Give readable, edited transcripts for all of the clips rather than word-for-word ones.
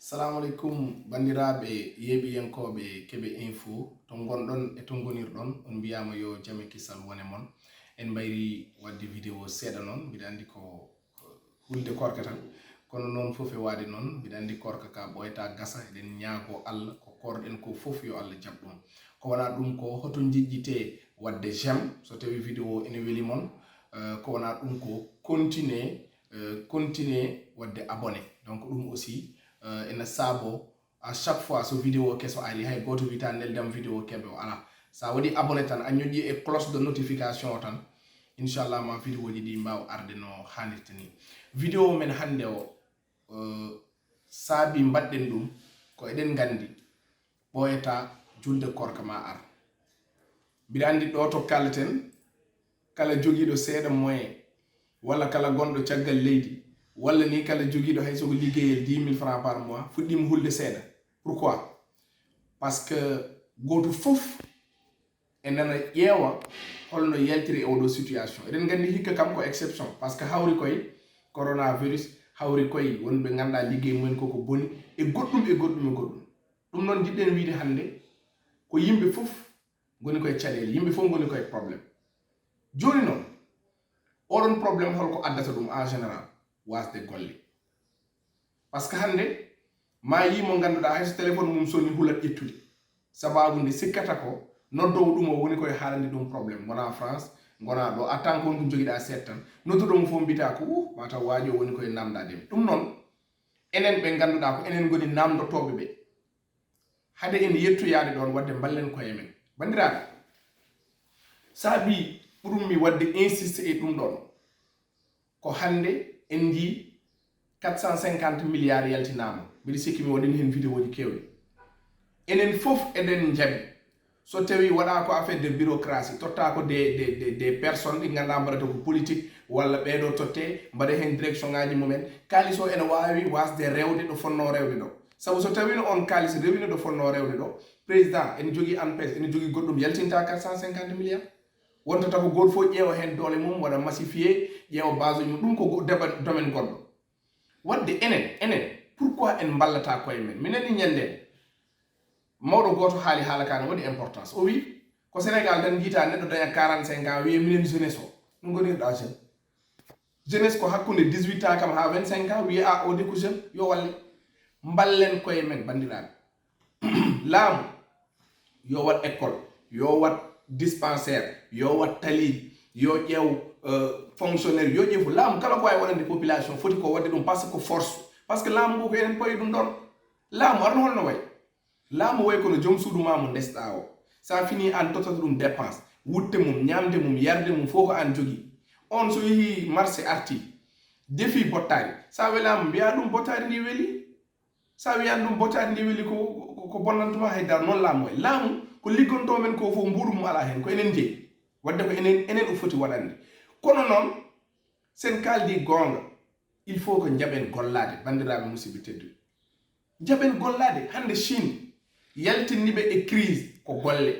Assalamu alaikum bandiraɓe yeɓiyankoɓe keɓe info to gonɗon e to gonirɗon on mbiyama yo jame kisal wone mon en mbayri wadde vidéo seeɗa noon mbiɗa andi ko hulde korka tan kono noon foof e waade noon mbiɗa andi korka ka ɓoyata gasa eɗen ñaago Allah ko korɗen ko foof yo Allah jaɓ ɗum ko wona ɗum ko hoto jiɗjite wadde j'aime so tawi vidéo ene weeli mon ko wona ɗum ko continuer wadde abonné donc ɗum aussi ene saabo à chaque fois so vidéo keso ari hay goto wita neldam vidéo keɓe o ala sa waɗi abonné tan a ñoƴƴi e cloche de notification o tan inchallah ma vidéo ji ɗi mbaw arde no hannirta ni vidéo men hannde o saabi mbaɗɗen ɗum ko eɗen gandi ɓoyata julde korka ma ar mbiɗa andi ɗo to kalten kala jogiiɗo seeɗa moyen walla kala gonɗo caggal leydi walla ni kala jogiiɗo hay sogo liggeyel 10 000 francs par mois fuɗɗima hulde seeɗa pourquoi parce que goto fof e nana ƴeewa holno yaltiri e oɗo situation eɗen gandi hikka kam ko exception par ce que hawri koye coronavirus hawri koye wonɓe ganduɗa liggey mumen koko boni e goɗɗum ɗum noon jiɗɗen wiide hannde ko yimɓe fof goni koye caɗele yimɓe fof goni koye probléme joni noon oɗon probléme holko addata ɗum en général wasde golle par ce que hande ma yimo ganduɗa hayso téléphone mum soni hulat ƴettude sababu nde sikkata ko noddowo ɗum o woni koye haalande ɗum probléme gona France gona ɗo a tant que wonko joguiɗa seet tan nodduɗomo fof mbita ko mataw waaji o woni koye namdademi ɗum noon enen ɓe ganduɗa ko enen goni namdotoɓe ɓe hade en yettoyade ɗon wadde ballen koye men bandiraɓe saabi ɓurummi wadde insiste e ɗum ɗon ko hande en jii 450 milliards yaltinama mbiɗa sikki mi waɗini hen vidéo ji kewɗi enen fof eɗen jaaɓi so tawi waɗa ko affaire de bureaucratie totta ko des personnes ɗi ganduɗa mbaɗata ko politique walla ɓeɗo totte mbaɗa hen direction ngaji mumen kalis o ene wawi wasde rewde ɗo fonno rewde ɗo saabu so tawino on kalis rewino ɗo fonno rewde ɗo président ene jogui ANPEJ ene jogui goɗɗum yaltinta 450 milliards wontata ko goto fof ƴeewa hen doole mum waɗa massifié ƴeewa base mum ɗum ko domaine goɗɗo wadde enen pourquoi en ballata koye men mineni ñanden mawɗo goto haali haala ka ne waɗi importance o wi ko Sénégal tan jiita neɗɗo daña 45 ans wiye minen jeunesse o ɗum gonirɗa jeune jeunesse ko hakkude 18 ans kam ha 25 ans wiye a o de ko jeune yo walle ballen koye men bandiraɓe laamu yo wat école yo wat dispensaire yo wat tali yo ƴeew fonctionnaire yo ƴeew laamu kala ko wawi waɗande population foti ko wadde ɗum par ce que force par ce que laamu ngo ko enen payi ɗum ɗon laamu arno holno way laamu way kono joom suudu ma mo ndesɗa o sa fini an totata ɗum dépense wutte mum ñamde mum yarde mum fof ko an jogui on so yeehi marché arti defi bottari sa welama mbiya ɗum bottari ndi weeli sa wiyani ɗum bottari ndi weeli ko bonnantuma haydara noon laamu way laamu ko liggonto men ko fof mburu mum ala hen ko enen jeeyi wadde ko enen o foti waɗande kono noon sen kaldi gonga il faut ko jaɓen gollade bandiraɓe musidɓe tedduɓe jaɓen gollade hande Chine yaltinniɓe e crise ko golle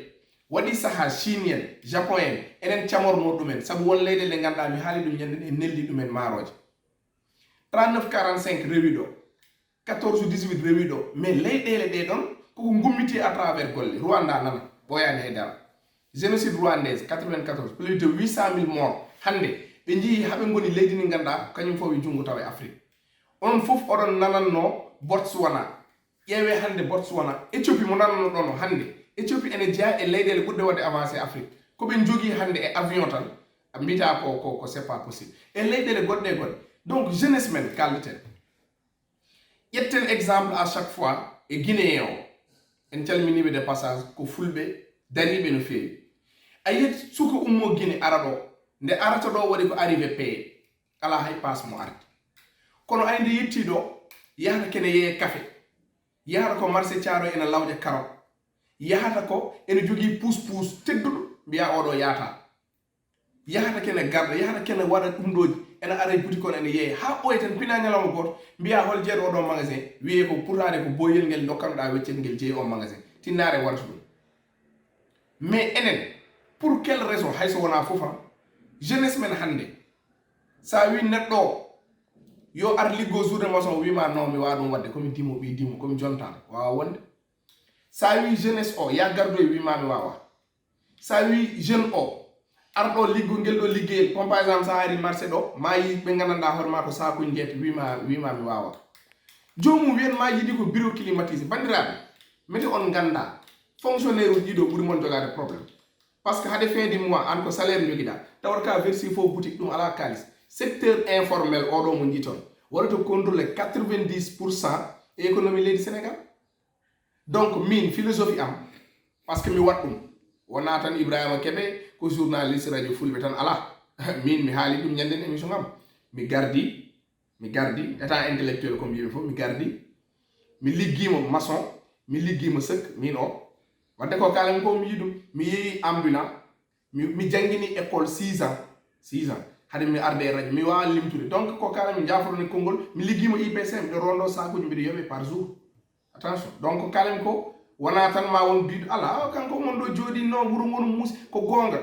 waɗi saaha Chine en Japon en enen camorno ɗumen saabu won leyɗele ɗe ganduɗa mi haali ɗum ñanden e nelli ɗumen maaroje 39 45 rewi ɗo 14 18 rewi ɗo mais leyɗele ɗe ɗon koko gummiti à travers golle Rwanda nana ɓoyani haydara génocide rwandaise 94 plus de 800 000 morts hande ɓe jii haɓe goni leydi ndi ganduɗa kañum fof e junngo tawa e Afrique onon fof oɗon nananno Botswana ƴeewe hande Botswana Éthiopie mo nananno ɗon hande Éthiopie ene jeeya e leyɗele ɓurɗe wadde avancé Afrique koɓe jogui hande e avion tan mbita ko c'est pas possible e leyɗele goɗɗe donc jeunesse men kaldeten ƴetten exemple à chaque fois e Guinéen o en calminiɓe de passage ko fulɓe dariɓe no feewi a yiyat suka ummo Guinée ara ɗo nde arata ɗo waɗi ko arrivé payé ala hay passe mo arde kono ay nde yetti ɗo yahata kene yeye café yahata ko marché Thiaroye ene lawƴa carotte yahata ko ene jogui pousse tedduɗo mbiya oɗo yahata kene garda yahata kene waɗa ɗum ɗoji ene ara e boutique on ene yeeya ha ɓoye tan pina ñalawma goto mbiya hol jeeɗo oɗo magasin wiye ko pourtane ko boyel ngel dokkanoɗa weccel ngel jeeyi o magasin tinnare warata ɗum mais enen pour quelle raison hayso wona foof jeunesse men hande sa wi neɗɗo yo ar liggo journée maçon wima non mi waɗum wadde komi dimo ɓi dimo komi jontaɗo wawa wonde sa wi jeunesse o ya gardo e wima mi wawa sa wi jeune o arɗo liggo ngel ɗo liggeyel comme par exemple sa ari marché ɗo ma yi ɓe gandanɗa hoorema ko sakuji jeeta wima mi wawa jomum wiyen ma yiɗi ko bureau climatisé bandiraɓe mete on ganda fonctionnaire uji ɗiɗo ɓuuri mon jogade probléme parce que hade fin du mois an ko salaire joguiɗa tawat ka versi fo boutique ɗum ala kalis secteur informel oɗo mo jiiton waɗata contrôler 90% économie leydi Sénégal donc min philosophie am parce que mi wat ɗum wona tan Ibrahima Kebe ko journaliste radio fulɓe tan ala min mi haali ɗum ñanden émission am mi gardi état intellectuel comme yimɓe fof mi gardi mi liggima maçon mi liggima sëk min o wadde ko kalami ko mi yiɗum mi yeehi ambulant mi jangini école 6 ans hade mi arde e radio mi wawa limtude donc ko kalami jaforoni konngol mi liggima IPC miɗo rondo sakuji mbiɗo yoɓe par jour attention donc kalami ko wona tan ma won biiɗo ala kanko mon ɗo jooɗi non wuro ngon muusi ko gonga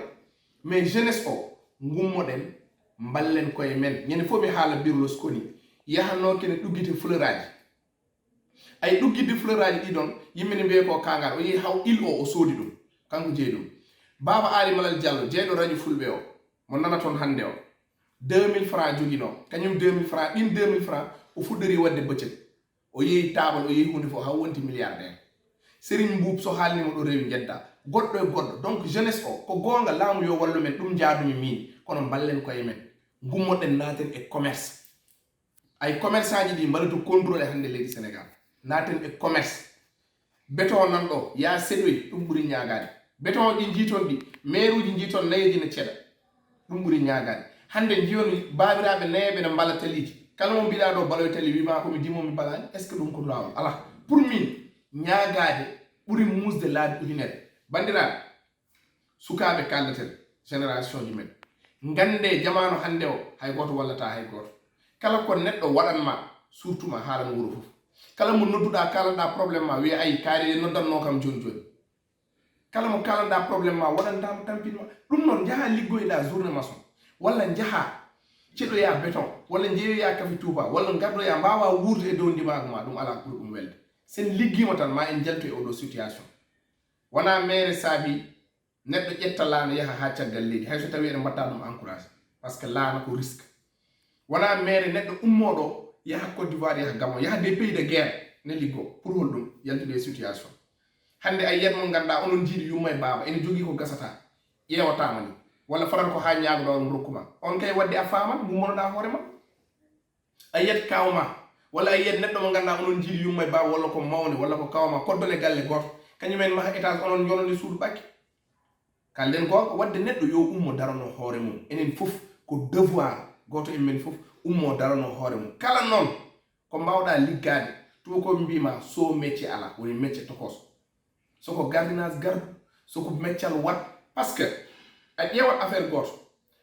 mais jeunesse o gummoɗen ballen koye men ñande fof mi haala birlos koni yahanno kene ɗuggite fleur aji ay ɗuggidde fleur aji ɗiɗon yimɓe ne mbiye ko kangal o yehi haw il o soodi ɗum kanko jeeyi ɗum baba Ali Malal Diallo jeeyɗo radio fulɓe o mo nana toon hande o 2000 francs joguino kañum 2000 francs ɗin 2000 francs o fuɗɗori wadde bëccëg o yehi table o yehi hunde fof haw wonti milliardaire Serigne Mboup so haalnima ɗo rewi jedda goɗɗo e goɗɗo donc jeunesse o ko gonga laamu yo wallu men ɗum jaadumi min kono ballen koye men gummoɗen naten e commerce ay commerçant ji ɗi mbaɗata contrôlé hande leydi Sénégal naten e commerce béton nan ɗo ya seɗoy ɗum ɓuuri ñagade béton ɗi jiiton ɗi maire uji jiiton nayeji ne ceeɗa ɗum ɓuuri ñagade hande jiyoni babiraɓe nayeɓe ne mbala taliji kala mo mbiɗa ɗo baloye tali wima komi dimomi balani est ce que ɗum ko lawol ala pour min ñagade ɓuuri musde laabi ujunere bandiraɓe sukaɓe kallaten génération ji men gande jamanu hande o hay goto wallata hay goto kala ko neɗɗo waɗanma surtout ma haalano wuro fof kala mo nodduɗa kalanɗa probléme ma wiya ayi kaari noddanno kam joni joni kala mo kalanɗa probléme ma waɗantamo tampinma ɗum noon jaaha liggoyɗa journée maçon walla jaaha ceɗoya béton walla jeeyoya kafi touba walla gardoya mbawa wuurde e dow ndimago ma ɗum ala ɓuuri ɗum welde sen liggima tan ma en jalto e oɗo situation wona maire saabi neɗɗo ƴetta laana yaha ha caggal leydi hayso tawi eɗe mbatta ɗum encouragé par ce que laana ko risque wona maire neɗɗo ummoɗo yaha Côte d'Ivoire yaha Gabon yaha des pays de guerre ne liggo pour hol ɗum yaltude situation hande a yiyat mo ganduɗa onon jiiɗi yumma e baaba ene jogui ko gasata ƴewatama ni walla farat ko ha ñaagoɗa on rokkuma on kay wadde a famat gummonoɗa hoorema a yiyat kawma walla a yiyat neɗɗo mo ganduɗa onon jiiɗi yumma e baaba walla ko mawne walla ko kawma koddone galle goto kañumen maha étage onon jonode suudu ɓakke kalden ko wadde neɗɗo yo ummo darano hoore mum enen fof ko devoir goto e men fof ummo darano hoore mum kala noon ko mbawɗa liggade to ko mbima so métier ala woni métier tokos soko gardinage gardu soko métier wat parce que a ƴewat affaire goto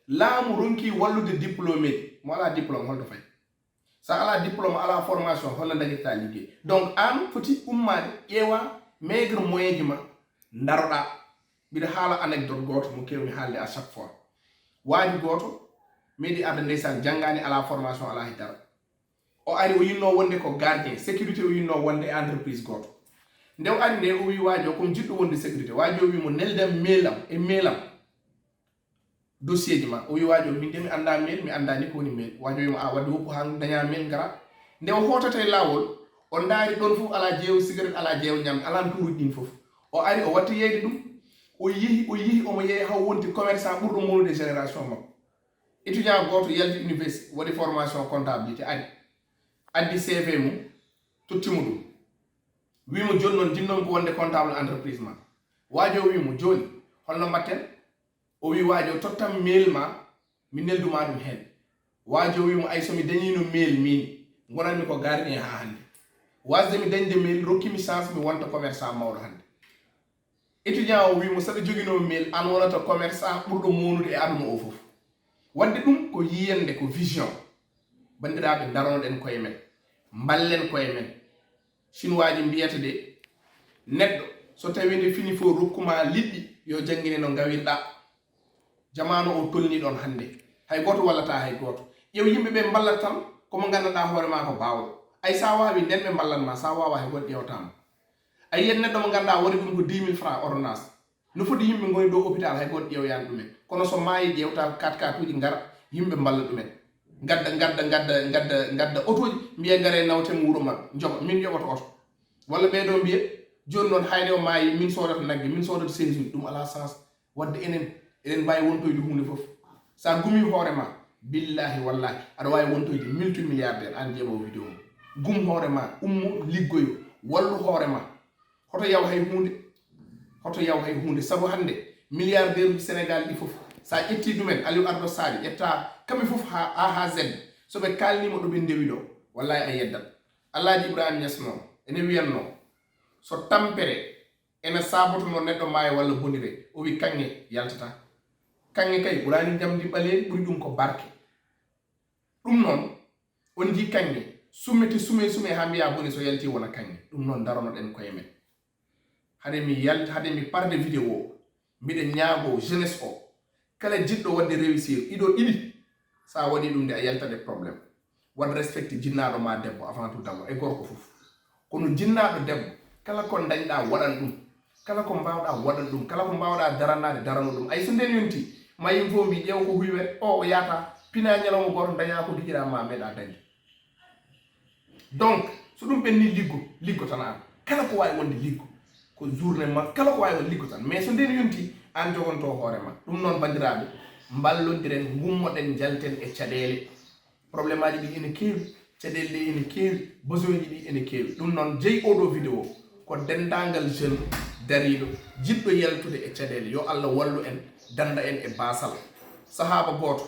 laamu ronki wallude diplômé mo ala diplôme holto fay sa ala diplôme ala formation holno dañirta liggéey donc an foti ummade ƴeewa maigre moyen ji ma daroɗa mbiɗa haala anecdote goto mo kewmi haalde à chaque fois waaji goto meeɗi arde ndeysan janngani ala formation ala hiddara o ari o yinno wonde ko gardien sécurité o yinno wonde e entreprise goto nde o ari nde o wi waaji o komi jiɗɗo wonde sécurité waaji o wimo neldam mailam e mailam dossier ji ma o wi waaji o min de mi anda mail mi anda ni ko woni mail waaji o wimo a wadde woppu ha daña mail ngara nde o hotata e lawol o daari ɗon fof ala jeewo cigarette ala jeewo ñamde ala turuji ɗin fof o ari o watti yeyde ɗum o yehi omo yeeya haw wonti commerçant ɓurɗo mawnude génération makko étudiant goto yalti université waɗi formation comptabilité ari addi CV mum tottimo ɗum wimo joni noon jinnon ko wonde comptable entreprise ma waaji o wimo joni holno mbatten o wi waaji o tottam mail ma mi nelduma ɗum hen waaji o wimo ay somi dañino mail min gonanmi ko gardien ha hande wasde mi dañde mail rokkimi chance mi wonta commerçant mawɗo hande étudiant o wimo saɗa joguino mail an wonata commerçant ɓurɗo mawnude e aduna o foof wadde ɗum ko yiyande ko vision bandiraɓe daronoɗen koye men ballen koye men chinois ji mbiyata de neɗɗo so tawi nde fini fo rokkuma liɗɗi yo jangguine no gawirɗa jamanu o tolni ɗon hande hay goto wallata hay goto ƴew yimɓeɓe ballat tan komo ganduɗa hoore ma ko bawɗo ay sa wawi nden ɓe ballanma sa wawa hay goɗɗo ƴewtama ay yen neɗɗo mo ganduɗa waɗi ɗum ko 10 000 francs ordonnance no foti yimɓe goni dow hôpital hay goɗɗo ƴewyani ɗumen kono so maayi ƴewta 4x4 uji gara yimɓe balla ɗumen gadda otoji mbiye gare nawten wuro mabɓe joɓa min yoɓata oto walla ɓeɗo mbiye joni noon hayde o maayi min sodata nagge min sodata séjour ɗum ala sens wadde eɗen mbawi wontoyde hunde foof sa gumi hoore ma billahi wallahi aɗa wawi wontoyde multimilliardaire an jeeɓo vidéo gum hoore ma ummo liggoyo wallu hoore ma hoto yaw hay hunde sabu hande milliardaire uji sénégal ɗi foof sa ƴetti ɗumen Aliou Ardo Sadio ƴetta kamɓe foof A ha Z soɓe kalnima ɗo ɓe ndewi ɗo wallahi a yeddat Alhaji Ibrahima Niass noon ene wiyanno so tampere ene sabotono neɗɗo maayo walla bonire o wi kanŋe yaltata kanŋe kay ɓurani jamdi ɓaleeri ɓuri ɗum ko barke ɗum noon on ji kanŋe summete sume ha mbiya boni so yalti wona kanŋe ɗum noon daronoɗen koye men hade mi parde vidéo o mbiɗen ñaago jeunesse o kala jiɗɗo wadde réussir iɗo ɗiɗi sa waɗi ɗum de a yaltade probléme waɗ respecte jinnaɗo ma debbo avant tout d'abord e gorko fof kono jinnaɗo debbo kala ko dañɗa waɗan ɗum kala ko mbawɗa waɗan ɗum kala ko mbawɗa darannade darano ɗum ay so nden yonti ma yim fo mbi ƴeew ko huywe o yaata pina ñalawma goto daña ko giƴiɗa ma meeɗa dañde donc so ɗum ɓenni liggo tan an kala ko wawi wonde liggo ko journée ma kala ko wawi wonde liggo tan mais so nden yonti an jogonto hoorema ɗum noon bandiraɓe ballodiren gummoɗen jalten e caɗele probléme aji ɗi ene keewi caɗele ɗe ene keewi besoin ji ɗi ene keewi ɗum noon jeeyi oɗo vidéo ko dendagal jeune dariɗo jiɗɗo yaltude e caɗele yo Allah wallu en danda en e basal sahaba goto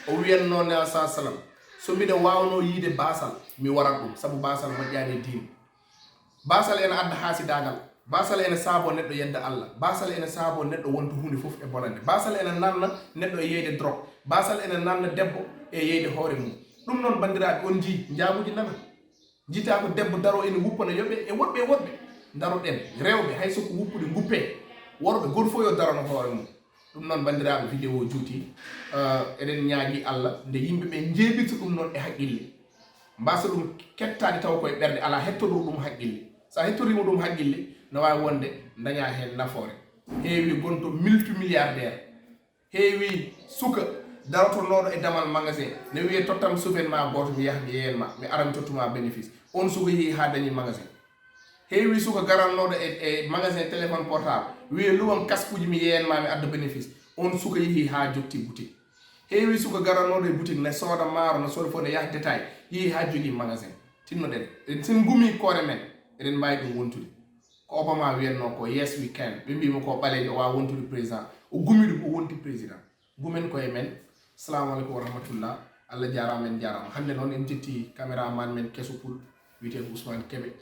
o wiyanno ne sa sallam so mbiɗa wawno yiide basal mi warat ɗum saabu basal moƴƴani diine basal ene adda haasidagal basal ene saabo neɗɗo yedda Allah basal ene saabo neɗɗo wonto hunde fof e bonande basal ene nanna neɗɗo e yeyde drogue basal ene nanna debbo e yeyde hoore mum ɗum noon bandiraɓe on ji jaabuji nana jita ko debbo daro ene wuppana yoɓe e woɗɓe daroɗen rewɓe hay soko wuppude guppe worɓe goto fof yo darano hoore mum ɗum noon bandiraɓe vidéo juuti eɗen ñaagui Allah nde yimɓeɓe jeeɓirta ɗum noon e haqqille mbasa ɗum kettade taw koye ɓerde ala hettoɗo ɗum haqqille sa hettorima ɗum haqqille no wawi wonde daña hen nafoore heewi gonto multimilliardaire heewi suka darotonoɗo e damal magasin ne wiye tottam souven ma goto mi yaha mi yeyenma mi ara mi tottuma bénéfice on suka yeehi ha dañi magasin heewi suka garannoɗo e magasin téléphone portable wiye luwam kaskuji mi yeyenma mi adda bénéfice on suka yeehi ha jotti boutique heewi suka garannoɗo e boutique ne sooda maaro no sooda fof ne yaha détail yeehi ha jogui magasin tinnoɗen sen gumi koore men eɗen mbawi ɗum wontude ko Obama wiyanno ko yes we can ɓe mbimo ko ɓalejo o wawa wontude président o gumi ɗum o wonti président gumen koye men assalamu aleykum wa rahmatullah Allah jarama en jarama hande noon en jetti caméraman men keso pul wiyeten Ousmane Kebe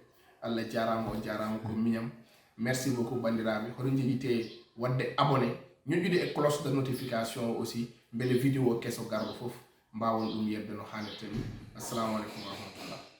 Allah jarama o jarama ko miñam merci beaucoup bandiraɓe hoɗo jeeƴite wadde abonné ñoƴƴude e cloche de notification aussi beele vidéo keso garɗo foof mbawon ɗum yebde no hannirta ni assalamu aleykum wa rahmatullah